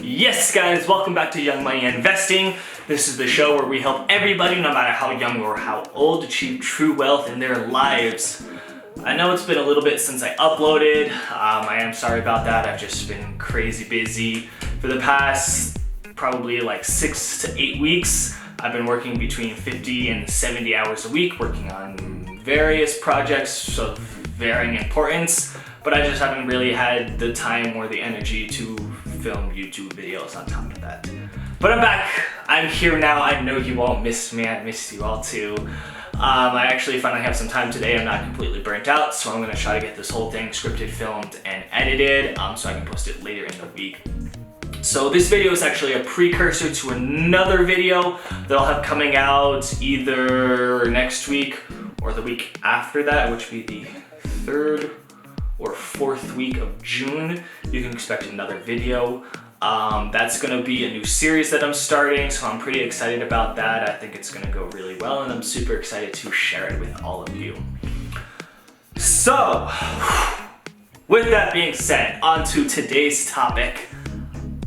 Yes guys, welcome back to Young Money Investing. This is the show where we help everybody, no matter how young or how old, achieve true wealth in their lives. I know it's been a little bit since I uploaded. I am sorry about that. I've just been crazy busy. For the past probably like 6 to 8 weeks, I've been working between 50 and 70 hours a week, working on various projects of varying importance, but I just haven't really had the time or the energy to film YouTube videos on top of that. But I'm back. I'm here now. I know you all missed me. I missed you all too. I actually finally have some time today. I'm not completely burnt out, so I'm going to try to get this whole thing scripted, filmed, and edited so I can post it later in the week. So this video is actually a precursor to another video that I'll have coming out either next week or the week after that, which would be the 3rd or 4th week of June. You can expect another video. That's gonna be a new series that I'm starting, so I'm pretty excited about that. I think it's gonna go really well, and I'm super excited to share it with all of you. So, with that being said, on to today's topic,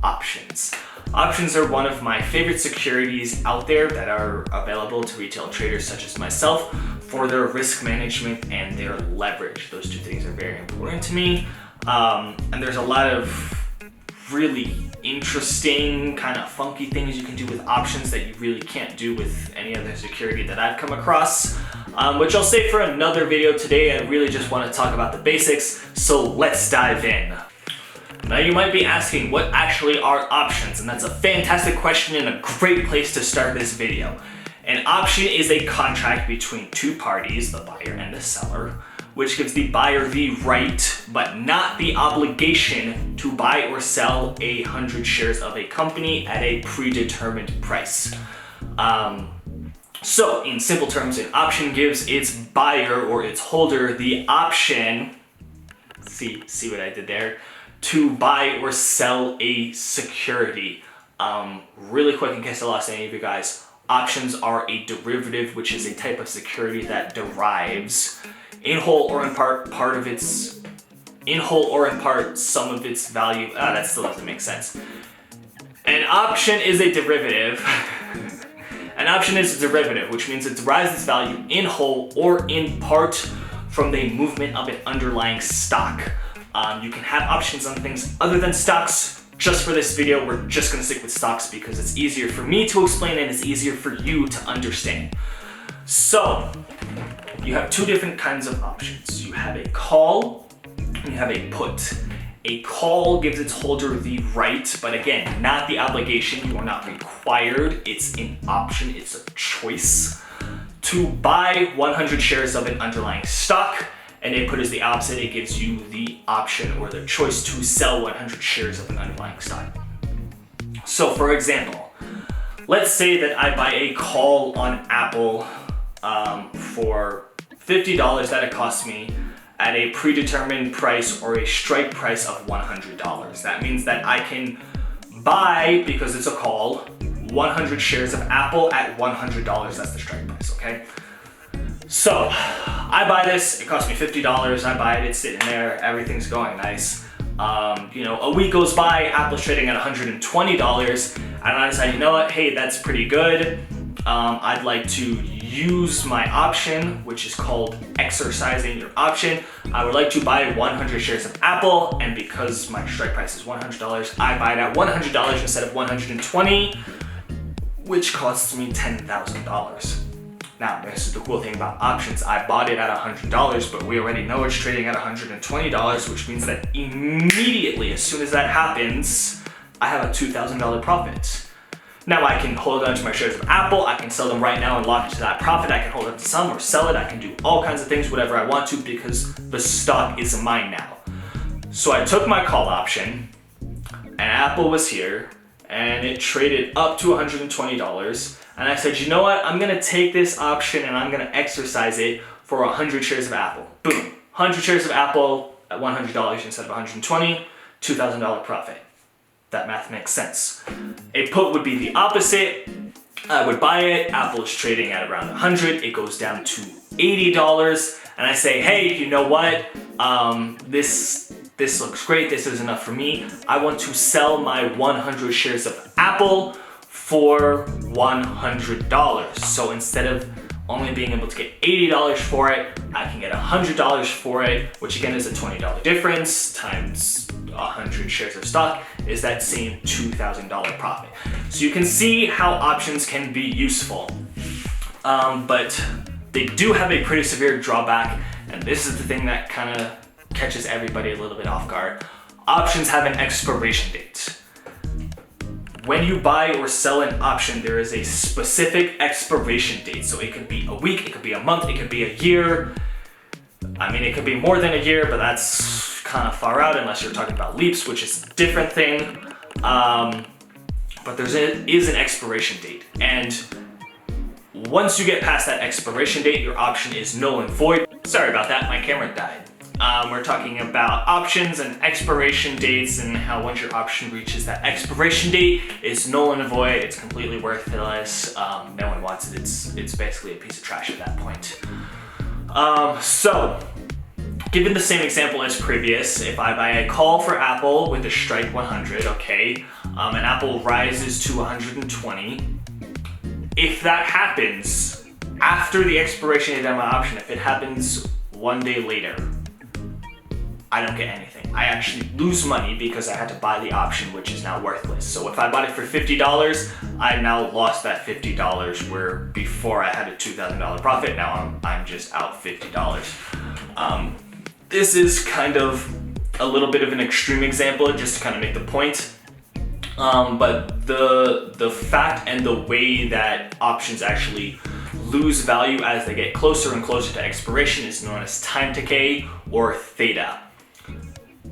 options. Options are one of my favorite securities out there that are available to retail traders such as myself for their risk management and their leverage. Those two things are very important to me. And there's a lot of really interesting, kind of funky things you can do with options that you really can't do with any other security that I've come across, which I'll save for another video today. I really just want to talk about the basics, so let's dive in. Now you might be asking, what actually are options? And that's a fantastic question and a great place to start this video. An option is a contract between two parties, the buyer and the seller, which gives the buyer the right, but not the obligation, to buy or sell 100 shares of a company at a predetermined price. So in simple terms, an option gives its buyer or its holder the option, see what I did there, to buy or sell a security. Really quick, in case I lost any of you guys, options are a derivative, which is a type of security that derives in whole or in part some of its value. That still doesn't make sense. An option is a derivative. An option is a derivative, which means it derives its value in whole or in part from the movement of an underlying stock. You can have options on things other than stocks. Just for this video, we're just gonna stick with stocks because it's easier for me to explain and it's easier for you to understand. So, you have two different kinds of options. You have a call and you have a put. A call gives its holder the right, but again, not the obligation. You are not required. It's an option, it's a choice to buy 100 shares of an underlying stock. And a put is the opposite. It gives you the option or the choice to sell 100 shares of an underlying stock. So for example, let's say that I buy a call on Apple for $50 that it costs me at a predetermined price or a strike price of $100. That means that I can buy, because it's a call, 100 shares of Apple at $100. That's the strike price, okay? So, I buy this, it costs me $50, I buy it, it's sitting there, everything's going nice. A week goes by, Apple's trading at $120, and I decide, you know what, hey, that's pretty good. I'd like to use my option, which is called exercising your option. I would like to buy 100 shares of Apple, and because my strike price is $100, I buy it at $100 instead of $120, which costs me $10,000. Now, this is the cool thing about options. I bought it at $100, but we already know it's trading at $120, which means that immediately, as soon as that happens, I have a $2,000 profit. Now I can hold on to my shares of Apple, I can sell them right now and lock into that profit, I can hold on to some or sell it, I can do all kinds of things, whatever I want to, because the stock is mine now. So I took my call option, and Apple was here, and it traded up to $120, and I said, you know what, I'm gonna take this option and I'm gonna exercise it for 100 shares of Apple. Boom, 100 shares of Apple at $100 instead of $120, $2,000 profit. That math makes sense. A put would be the opposite. I would buy it, Apple is trading at around 100, it goes down to $80, and I say, hey, you know what? This looks great. This is enough for me. I want to sell my 100 shares of Apple for $100. So instead of only being able to get $80 for it, I can get $100 for it, which again is a $20 difference times 100 shares of stock is that same $2,000 profit. So you can see how options can be useful, but they do have a pretty severe drawback, and this is the thing that kind of catches everybody a little bit off guard. Options have an expiration date. When you buy or sell an option, there is a specific expiration date. So it could be a week, it could be a month, it could be a year. I mean, it could be more than a year, but that's kind of far out unless you're talking about leaps, which is a different thing. But there is an expiration date. And once you get past that expiration date, your option is null and void. Sorry about that, my camera died. We're talking about options and expiration dates and how once your option reaches that expiration date, it's null and void, it's completely worthless, no one wants it, it's basically a piece of trash at that point. So, given the same example as previous, if I buy a call for Apple with a strike 100, okay, and Apple rises to 120, if that happens after the expiration date of my option, if it happens one day later, I don't get anything. I actually lose money because I had to buy the option, which is now worthless. So if I bought it for $50, I now lost that $50, where before I had a $2,000 profit, now I'm just out $50. This is kind of a little bit of an extreme example, just to kind of make the point. But the fact and the way that options actually lose value as they get closer and closer to expiration is known as time decay or theta.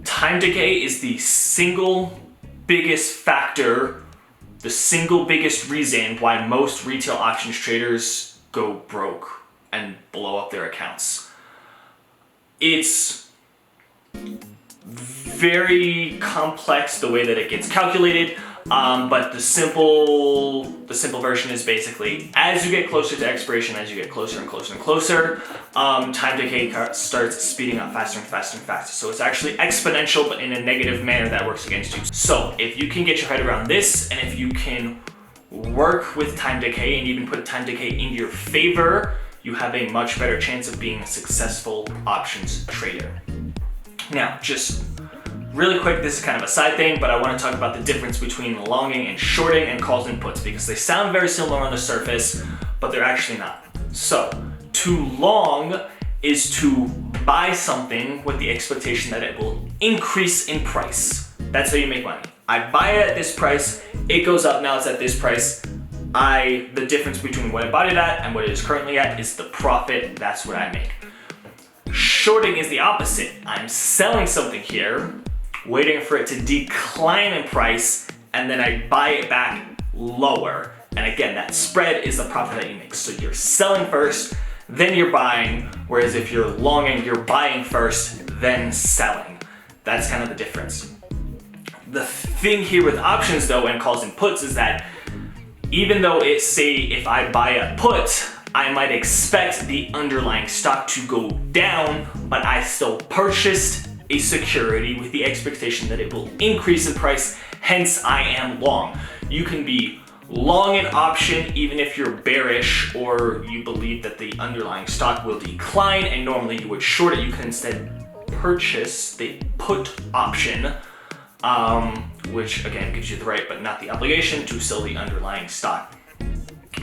Time decay is the single biggest factor, the single biggest reason why most retail options traders go broke and blow up their accounts. It's very complex the way that it gets calculated, but the simple version is basically as you get closer to expiration, as you get closer and closer and closer, time decay starts speeding up faster and faster and faster. So it's actually exponential, but in a negative manner that works against you. So if you can get your head around this, and if you can work with time decay and even put time decay in your favor, you have a much better chance of being a successful options trader. Now, just really quick, this is kind of a side thing, but I want to talk about the difference between longing and shorting and calls and puts, because they sound very similar on the surface, but they're actually not. So, to long is to buy something with the expectation that it will increase in price. That's how you make money. I buy it at this price, it goes up, now it's at this price. The difference between what I bought it at and what it is currently at is the profit, that's what I make. Shorting is the opposite. I'm selling something here, waiting for it to decline in price, and then I buy it back lower. And again, that spread is the profit that you make. So you're selling first, then you're buying, whereas if you're longing, you're buying first, then selling. That's kind of the difference. The thing here with options though, and calls and puts, is that even though it's, say, if I buy a put, I might expect the underlying stock to go down, but I still purchased a security with the expectation that it will increase in price, hence I am long. You can be long an option even if you're bearish or you believe that the underlying stock will decline, and normally you would short it. You can instead purchase the put option, which again gives you the right but not the obligation to sell the underlying stock.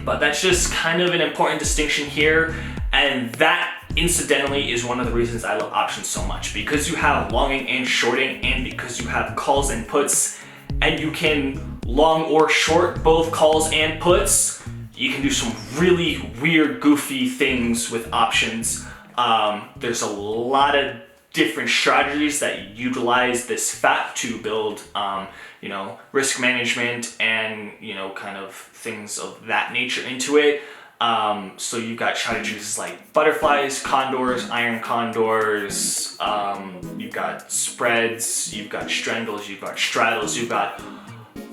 But that's just kind of an important distinction here, and that incidentally is one of the reasons I love options so much, because you have longing and shorting, and because you have calls and puts, and you can long or short both calls and puts. You can do some really weird, goofy things with options. There's a lot of different strategies that utilize this fact to build risk management and kind of things of that nature into it. So you've got strategies like butterflies, condors, iron condors, you've got spreads, you've got strangles, you've got straddles, you've got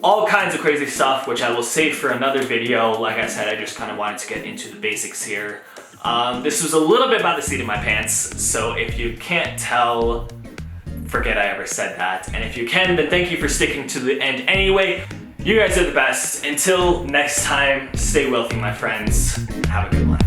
all kinds of crazy stuff, which I will save for another video. Like I said, I just kind of wanted to get into the basics here. This was a little bit by the seat of my pants, so if you can't tell, forget I ever said that. And if you can, then thank you for sticking to the end anyway. You guys are the best. Until next time, stay wealthy, my friends. Have a good one.